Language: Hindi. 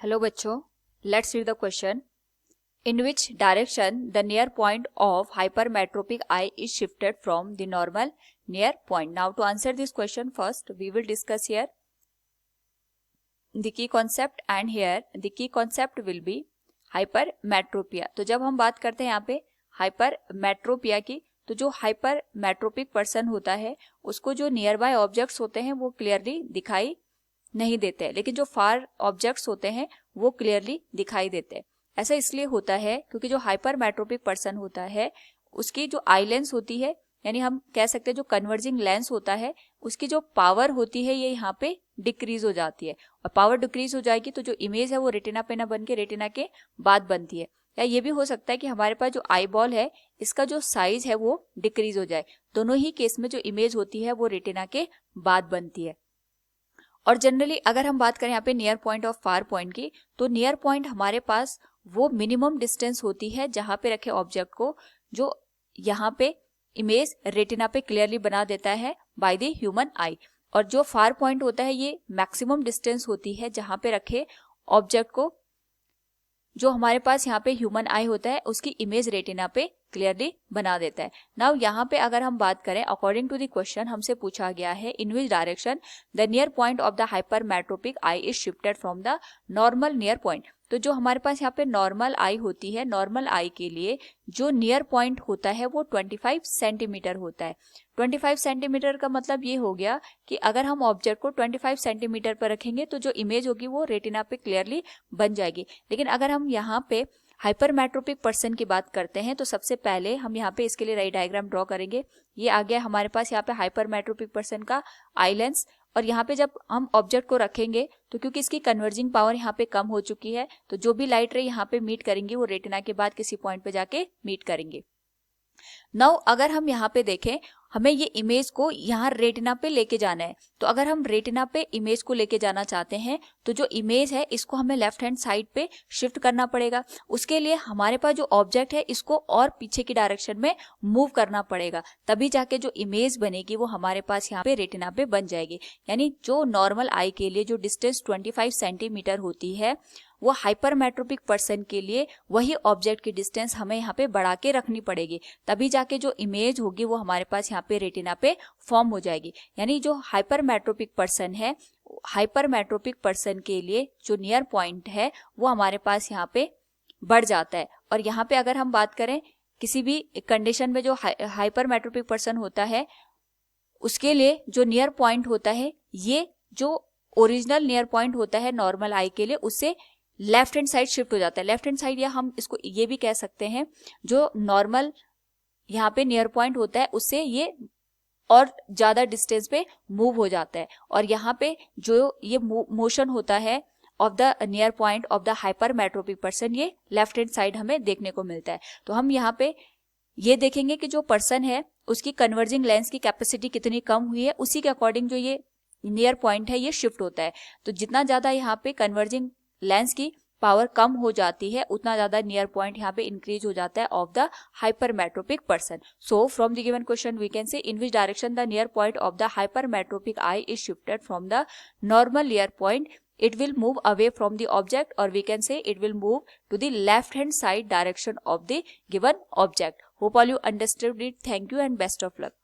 हेलो बच्चों, let's read the question. In which direction the near point of hypermetropic eye is shifted from the normal near point? Now to answer this question, first we will discuss here the key concept, and here the key concept will be hypermetropia. तो जब हम बात करते हैं यहाँ पे hypermetropia की, तो जो hypermetropic पर्सन होता है उसको जो नियर बाय ऑब्जेक्ट्स होते हैं वो क्लियरली दिखाई नहीं देते हैं, लेकिन जो फार ऑब्जेक्ट्स होते हैं वो क्लियरली दिखाई देते हैं. ऐसा इसलिए होता है क्योंकि जो हाइपरमेट्रोपिक पर्सन होता है उसकी जो आई लेंस होती है, यानी हम कह सकते हैं जो कन्वर्जिंग लेंस होता है, उसकी जो पावर होती है ये यहाँ पे डिक्रीज हो जाती है. और पावर डिक्रीज हो जाएगी तो जो इमेज है वो रेटिना पे ना बन के रेटिना के बाद बनती है. या ये भी हो सकता है कि हमारे पास जो आई बॉल है इसका जो साइज है वो डिक्रीज हो जाए. दोनों ही केस में जो इमेज होती है वो रेटिना के बाद बनती है. और जनरली अगर हम बात करें यहाँ पे नियर पॉइंट और फार पॉइंट की, तो नियर पॉइंट हमारे पास वो मिनिमम डिस्टेंस होती है जहां पे रखे ऑब्जेक्ट को जो यहाँ पे इमेज रेटिना पे क्लियरली बना देता है बाय द ह्यूमन आई. और जो फार पॉइंट होता है ये मैक्सिमम डिस्टेंस होती है जहां पे रखे ऑब्जेक्ट को जो हमारे पास यहाँ पे ह्यूमन आई होता है उसकी इमेज रेटिना पे क्लियरली बना देता है. नाउ यहाँ पे अगर हम बात करें अकॉर्डिंग टू द क्वेश्चन हमसे पूछा गया है in which direction the near point of the hypermetropic eye is shifted from the normal near point. तो जो हमारे पास यहाँ पे नॉर्मल आई होती है, नॉर्मल आई के लिए जो नियर पॉइंट होता है वो 25 सेंटीमीटर होता है. 25 सेंटीमीटर का मतलब ये हो गया कि अगर हम ऑब्जेक्ट को 25 सेंटीमीटर पर रखेंगे तो जो इमेज होगी वो रेटिना पे क्लियरली बन जाएगी. लेकिन अगर हम यहाँ पे हाइपरमेट्रोपिक पर्सन की बात करते हैं तो सबसे पहले हम यहाँ पे इसके लिए राइट डायग्राम ड्रॉ करेंगे. ये आ गया हमारे पास यहाँ पे हाइपरमेट्रोपिक पर्सन का आई लेंस. और यहाँ पे जब हम ऑब्जेक्ट को रखेंगे तो क्योंकि इसकी कन्वर्जिंग पावर यहाँ पे कम हो चुकी है तो जो भी लाइट रे यहाँ पे मीट करेंगी वो रेटिना के बाद किसी पॉइंट पे जाके मीट करेंगे. नाउ अगर हम यहाँ पे देखें हमें ये इमेज को यहाँ रेटिना पे लेके जाना है. तो अगर हम रेटिना पे इमेज को लेके जाना चाहते हैं तो जो इमेज है इसको हमें लेफ्ट हैंड साइड पे शिफ्ट करना पड़ेगा. उसके लिए हमारे पास जो ऑब्जेक्ट है इसको और पीछे की डायरेक्शन में मूव करना पड़ेगा, तभी जाके जो इमेज बनेगी वो हमारे पास यहाँ पे रेटिना पे बन जाएगी. यानी जो नॉर्मल आई के लिए जो डिस्टेंस 25 सेंटीमीटर होती है वो हाइपरमेट्रोपिक पर्सन के लिए वही ऑब्जेक्ट की डिस्टेंस हमें यहाँ पे बढ़ा के रखनी पड़ेगी, तभी जाके जो इमेज होगी वो हमारे पास यहाँ पे रेटिना पे फॉर्म हो जाएगी. यानी जो हाइपरमेट्रोपिक पर्सन है, हाइपरमेट्रोपिक पर्सन के लिए जो नियर पॉइंट है वो हमारे पास यहाँ पे बढ़ जाता है. और यहाँ पे अगर हम बात करें किसी भी कंडीशन में जो हाइपरमेट्रोपिक पर्सन होता है उसके लिए जो नियर पॉइंट होता है ये जो ओरिजिनल नियर पॉइंट होता है नॉर्मल आई के लिए उससे लेफ्ट हैंड साइड शिफ्ट हो जाता है. लेफ्ट हैंड साइड या हम इसको ये भी कह सकते हैं जो नॉर्मल यहाँ पे नियर पॉइंट होता है उससे ये और ज्यादा डिस्टेंस पे मूव हो जाता है. और यहाँ पे जो ये मोशन होता है of the near point of the hypermetropic person ये लेफ्ट हैंड साइड हमें देखने को मिलता है. तो हम यहाँ पे ये देखेंगे कि जो पर्सन है उसकी कन्वर्जिंग लेंस की कैपेसिटी कितनी कम हुई है, उसी के अकॉर्डिंग जो ये नियर पॉइंट है ये शिफ्ट होता है. तो जितना ज्यादा यहाँ पे कन्वर्जिंग लेंस की पावर कम हो जाती है उतना ज्यादा नियर पॉइंट यहाँ पे इंक्रीज हो जाता है of the hypermetropic person. So from the given question we can say in which direction the near point of the hypermetropic eye is shifted from the normal near point. It will move away from the object, or we can say it will move to the left hand side direction of the given object. Hope all you understood it. Thank you and best of luck.